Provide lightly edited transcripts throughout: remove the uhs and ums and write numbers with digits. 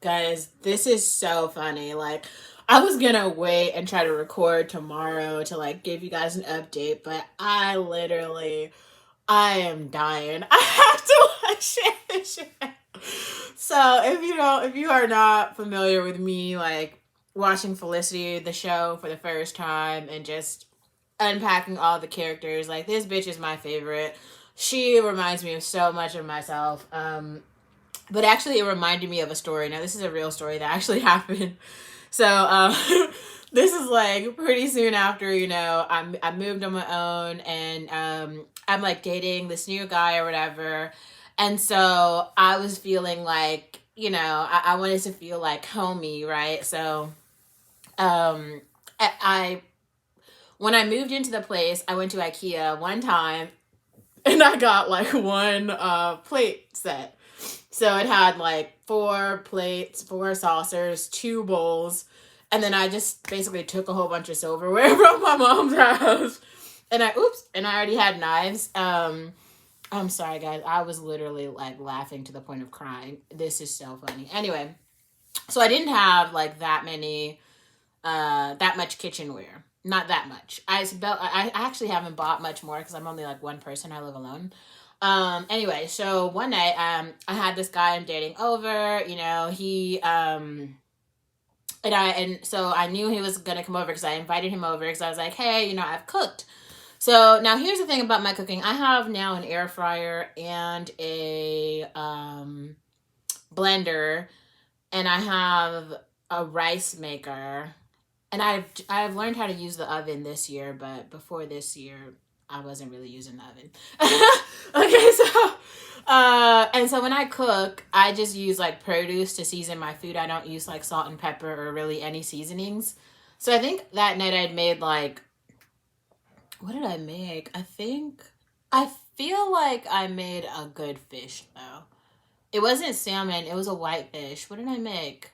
Guys, this is so funny. Like, I was gonna wait and try to record tomorrow to like give you guys an update, but I am dying. I have to watch it. So if you are not familiar with me, like watching Felicity the show for the first time and just unpacking all the characters, like this bitch is my favorite. She reminds me of so much of myself. But actually, it reminded me of a story. Now, this is a real story that actually happened. So, this is like pretty soon after, I moved on my own and I'm like dating this new guy or whatever. And so I was feeling like, I wanted to feel like homey, right? So, I when I moved into the place, I went to IKEA one time and I got like one plate set. So it had like 4 plates, 4 saucers, 2 bowls, and then I just basically took a whole bunch of silverware from my mom's house. And I already had knives. I'm sorry guys, I was literally like laughing to the point of crying. This is so funny. Anyway, so I didn't have like that much kitchenware. Not that much. I actually haven't bought much more because I'm only like one person. I live alone. Anyway, so one night, I had this guy I'm dating over, and so I knew he was gonna come over because I invited him over because I was like, hey, I've cooked. So now here's the thing about my cooking. I have now an air fryer and a blender, and I have a rice maker, and I've learned how to use the oven this year, but before this year, I wasn't really using the oven. Okay, so and so when I cook, I just use like produce to season my food. I don't use like salt and pepper or really any seasonings. So I think that night I'd made like, what did I make? I feel like I made a good fish though. It wasn't salmon, it was a white fish. What did I make?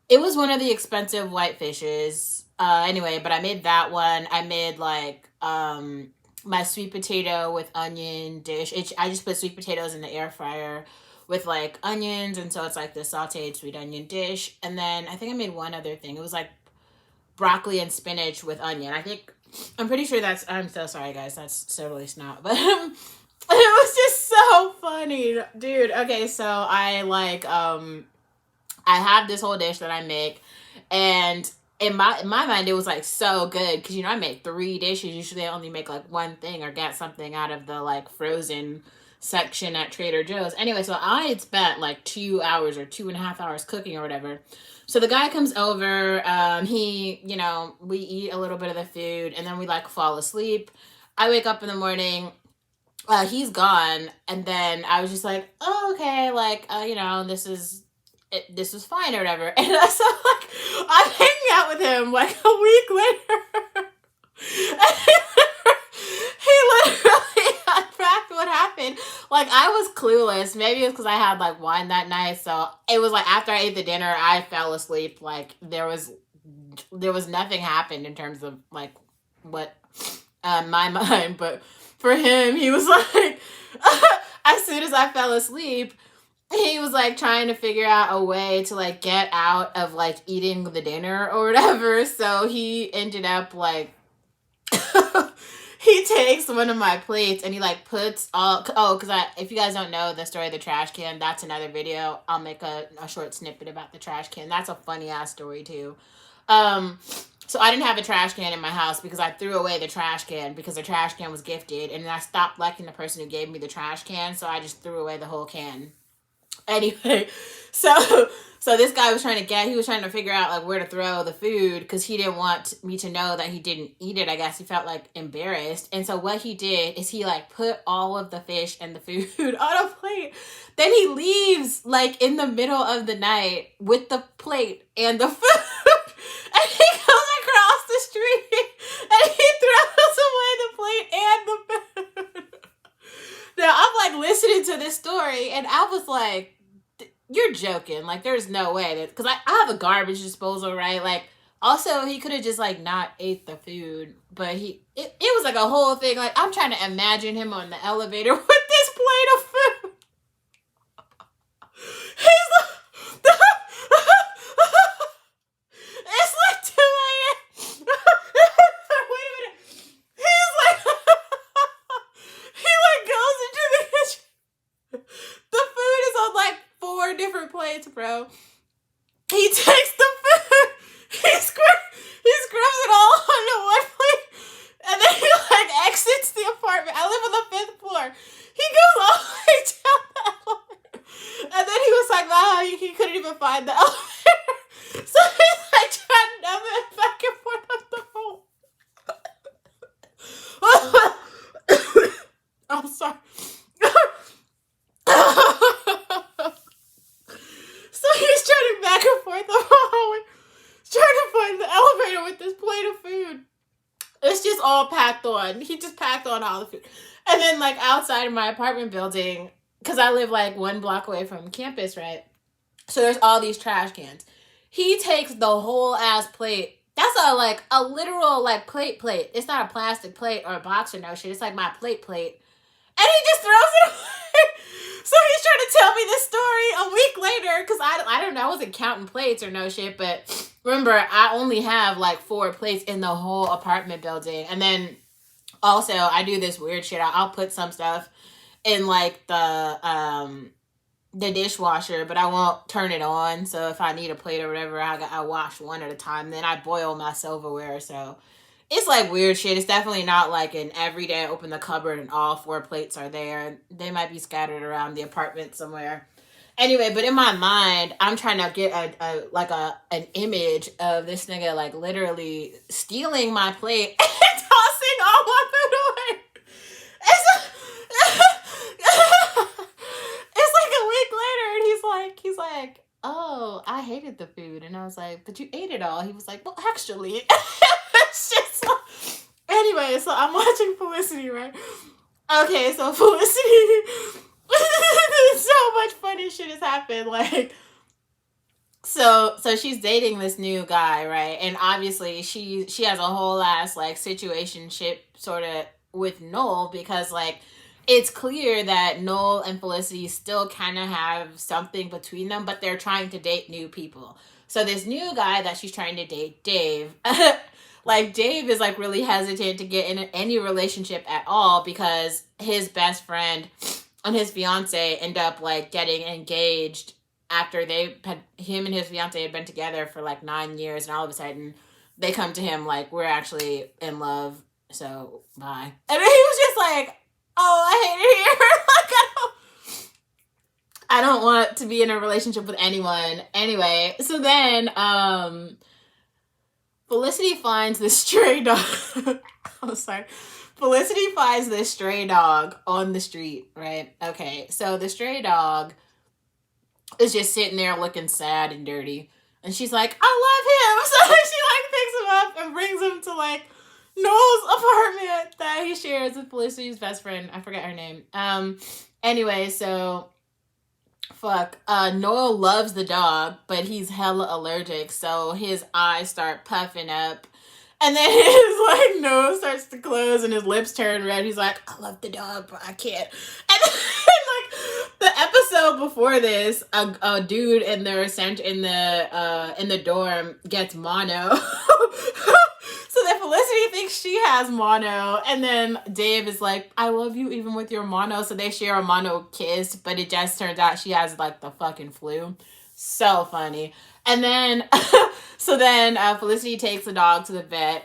It was one of the expensive white fishes. Anyway, but I made that one. I made like my sweet potato with onion dish. I just put sweet potatoes in the air fryer with like onions, and so it's like the sauteed sweet onion dish. And then I think I made one other thing. It was like broccoli and spinach with onion. I'm pretty sure I'm so sorry guys, that's totally snot. But it was just so funny, dude. Okay, so I have this whole dish that I make, and in my mind it was like so good because I make 3 dishes. Usually I only make like one thing or get something out of the like frozen section at Trader Joe's. Anyway, so I had spent like 2 hours or 2.5 hours cooking or whatever. So the guy comes over, we eat a little bit of the food and then we like fall asleep. I wake up in the morning, he's gone, and then I was just like, oh, okay, like, this was fine or whatever. And so like I'm hanging out with him like a week later. And he literally unpacked what happened. Like I was clueless. Maybe it was because I had like wine that night. So it was like after I ate the dinner, I fell asleep. Like there was nothing happened in terms of like what my mind. But for him, he was like as soon as I fell asleep, he was like trying to figure out a way to like get out of like eating the dinner or whatever. So he ended up like he takes one of my plates and he like puts because if you guys don't know the story of the trash can, that's another video. I'll make a short snippet about the trash can. That's a funny ass story too. So I didn't have a trash can in my house because I threw away the trash can because the trash can was gifted, and then I stopped liking the person who gave me the trash can, so I just threw away the whole can. Anyway, so this guy was trying to figure out like where to throw the food because he didn't want me to know that he didn't eat it. I guess he felt like embarrassed. And so what he did is he like put all of the fish and the food on a plate. Then he leaves like in the middle of the night with the plate and the food. And he goes across the street and he throws away the plate and the food. Now I'm like listening to this story and I was like, you're joking. Like, there's no way that, because I have a garbage disposal, right? Like, also, he could have just, like, not ate the food, but it was, like, a whole thing. Like, I'm trying to imagine him on the elevator with this plate of food. He different plates, bro. He takes the food, he scrubs it all onto one plate, and then he like exits the apartment. I live on the 5th floor. He goes all the way down the elevator, and then he was like, wow, he couldn't even find the elevator. So he's like trying to dumb it back and forth up the hole. I'm sorry. So he's turning back and forth the hallway, trying to find the elevator with this plate of food. It's just all packed on. He just packed on all the food. And then, like, outside of my apartment building, because I live, like, 1 block away from campus, right? So there's all these trash cans. He takes the whole ass plate. That's a literal, like, plate. It's not a plastic plate or a box or no shit. It's, like, my plate. And he just throws it away. So he's trying to tell me this story a week later, because I don't know, I wasn't counting plates or no shit, but remember, I only have like 4 plates in the whole apartment building. And then also, I do this weird shit. I'll put some stuff in like the dishwasher, but I won't turn it on. So if I need a plate or whatever, I wash one at a time. Then I boil my silverware, so it's like weird shit. It's definitely not like an everyday open the cupboard and all 4 plates are there. They might be scattered around the apartment somewhere. Anyway, but in my mind, I'm trying to get an image of this nigga like literally stealing my plate and tossing all my food away. It's like a week later, and he's like, oh, I hated the food. And I was like, but you ate it all. He was like, well, actually. It's just like, anyway, so I'm watching Felicity, right? Okay, so Felicity, so much funny shit has happened. Like, so she's dating this new guy, right? And obviously she has a whole ass like situationship sort of with Noel, because like it's clear that Noel and Felicity still kind of have something between them, but they're trying to date new people. So this new guy that she's trying to date, Dave, like Dave is like really hesitant to get in any relationship at all, because his best friend and his fiance end up like getting engaged after him and his fiance had been together for like 9 years, and all of a sudden they come to him like, we're actually in love, so bye. And he was just like, oh, I hate it here. Like, I don't want to be in a relationship with anyone. Anyway, so then Felicity finds this stray dog. I'm sorry. Felicity finds this stray dog on the street, right? Okay, so the stray dog is just sitting there looking sad and dirty. And she's like, I love him. So she like picks him up and brings him to like Noel's apartment that he shares with Felicity's best friend. I forget her name. Anyway, so Noel loves the dog, but he's hella allergic, so his eyes start puffing up. And then his like nose starts to close and his lips turn red. He's like, I love the dog, but I can't. And then like the episode before this, a dude in the dorm gets mono. So then Felicity thinks she has mono, and then Dave is like, I love you even with your mono. So they share a mono kiss, but it just turns out she has like the fucking flu. So funny. And then so then Felicity takes the dog to the vet.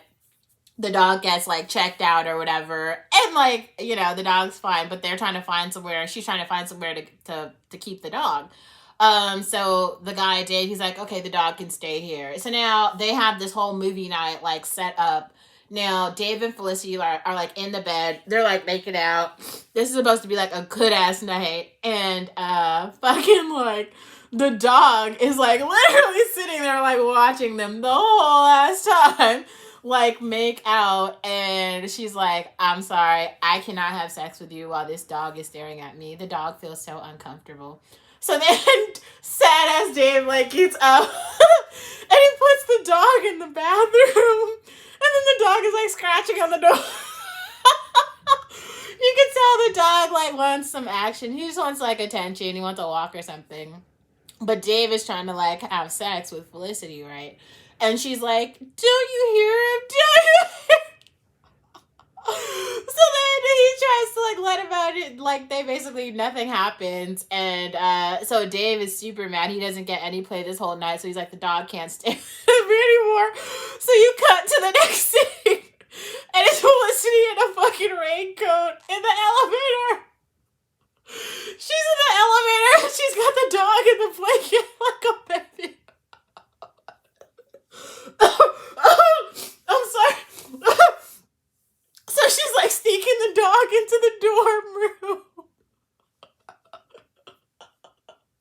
The dog gets like checked out or whatever, and like, you know, the dog's fine, but they're trying to find somewhere. She's trying to find somewhere to keep the dog. So the guy Dave, he's like, okay, the dog can stay here. So now they have this whole movie night like set up. Now Dave and Felicity are like in the bed. They're like making out. This is supposed to be like a good ass night, and fucking like the dog is like literally sitting there like watching them the whole ass time like make out, and she's like, I'm sorry, I cannot have sex with you while this dog is staring at me. The dog feels so uncomfortable. So then sad ass Dave like gets up and he puts the dog in the bathroom, and then the dog is like scratching on the door. You can tell the dog like wants some action. He just wants like attention. He wants a walk or something. But Dave is trying to like have sex with Felicity, right? And she's like, do you hear him? Do you hear him? So then he tries to like let him out it, like they basically nothing happens. And so Dave is super mad. He doesn't get any play this whole night, so he's like, the dog can't stay with me anymore. So you cut to the next scene, and it's Felicity in a fucking raincoat in the elevator. She's in the elevator. She's got the dog in the blanket like a baby. I'm sorry. So she's like sneaking the dog into the dorm room.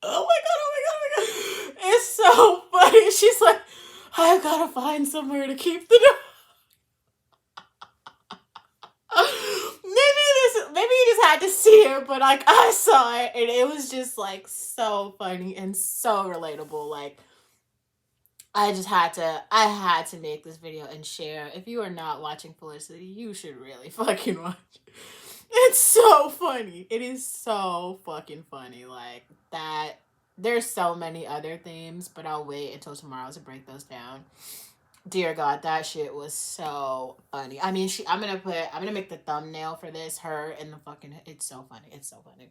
Oh my god, oh my god, oh my god. It's so funny. She's like, I gotta find somewhere to keep the dog. Maybe you just had to see it, but like I saw it and it was just like so funny and so relatable. Like I had to make this video and share. If you are not watching Felicity, you should really fucking watch. It's so funny. It is so fucking funny. Like that. There's so many other themes, but I'll wait until tomorrow to break those down. Dear God, that shit was so funny. I mean, I'm gonna make the thumbnail for this, her and the fucking, it's so funny. It's so funny.